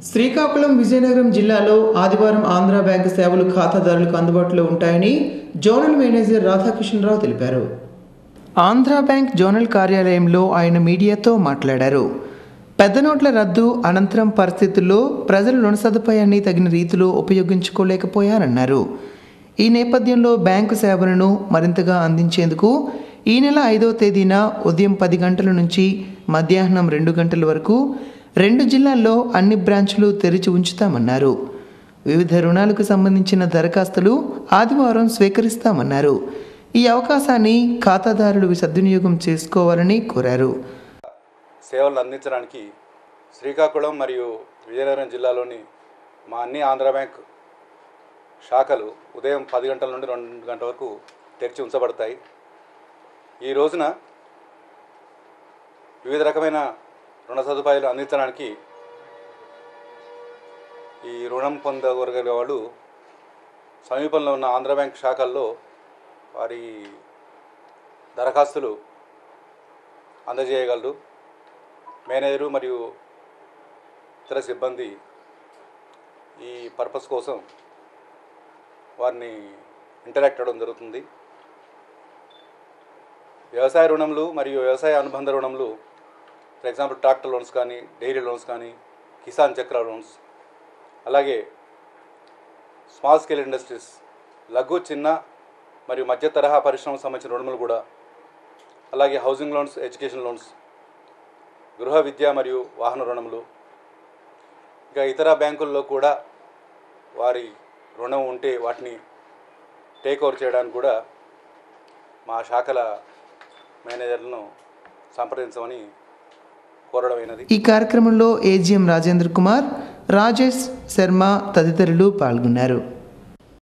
శ్రీకాకుళం విజయనగరం జిల్లాలో ఆదివారం ఆంధ్ర బ్యాంకు సేవలు ఖాతాదారులకు అందుబాటులో ఉంటాయని జోనల్ మేనేజర్ రాధాకృష్ణరావు తెలిపారు. ఆంధ్ర బ్యాంక్ జోనల్ కార్యాలయంలో ఆయన మీడియాతో మాట్లాడారు. పెద్ద నోట్ల రద్దు అనంతరం పరిస్థితుల్లో ప్రజలు రుణ సదుపాయాన్ని తగిన రీతిలో ఉపయోగించుకోలేకపోయారన్నారు. ఈ నేపథ్యంలో బ్యాంకు సేవలను మరింతగా అందించేందుకు ఈ నెల 5వ తేదీన ఉదయం 10 గంటల నుంచి మధ్యాహ్నం 2 గంటల వరకు 2 జిల్లాల్లో అన్ని బ్రాంచులు తెరిచి ఉంచుతామన్నారు. వివిధ రుణాలకు సంబంధించిన దరఖాస్తులు ఆదివారం స్వీకరిస్తామన్నారు. ఈ అవకాశాన్ని ఖాతాదారులు సద్వినియోగం చేసుకోవాలని కోరారు. సేవలు అందించడానికి శ్రీకాకుళం మరియు విజయనగరం జిల్లాలోని మా అన్ని ఆంధ్ర బ్యాంక్ శాఖలు ఉదయం 10 గంటల నుండి 2 గంటల వరకు తెరిచి ఉంచబడతాయి. ఈ రోజున వివిధ రకమైన రుణ సదుపాయాలు అందించడానికి ఈ రుణం పొందగలిగే వాళ్ళు సమీపంలో ఉన్న ఆంధ్ర బ్యాంక్ శాఖల్లో వారి దరఖాస్తులు అందజేయగలరు. మేనేజరు మరియు ఇతర సిబ్బంది ఈ పర్పస్ కోసం వారిని ఇంటరాక్ట్ అవ్వడం జరుగుతుంది. వ్యవసాయ రుణములు మరియు వ్యవసాయ అనుబంధ రుణములు, ఫర్ ఎగ్జాంపుల్ ట్రాక్టర్ లోన్స్ కానీ, డైరీ లోన్స్ కానీ, కిసాన్ చక్ర లోన్స్, అలాగే స్మాల్ స్కేల్ ఇండస్ట్రీస్, లఘు చిన్న మరియు మధ్య తరహా పరిశ్రమకు సంబంధించిన రుణములు కూడా, అలాగే హౌసింగ్ లోన్స్, ఎడ్యుకేషన్ లోన్స్, గృహ విద్య మరియు వాహన రుణములు, ఇంకా ఇతర బ్యాంకుల్లో కూడా వారి రుణం ఉంటే వాటిని టేక్ ఓవర్ చేయడానికి కూడా మా శాఖల మేనేజర్లను సంప్రదించమని కోరడమైనది. ఈ కార్యక్రమంలో ఏజీఎం రాజేంద్ర కుమార్, రాజేష్ శర్మ తదితరులు పాల్గొన్నారు.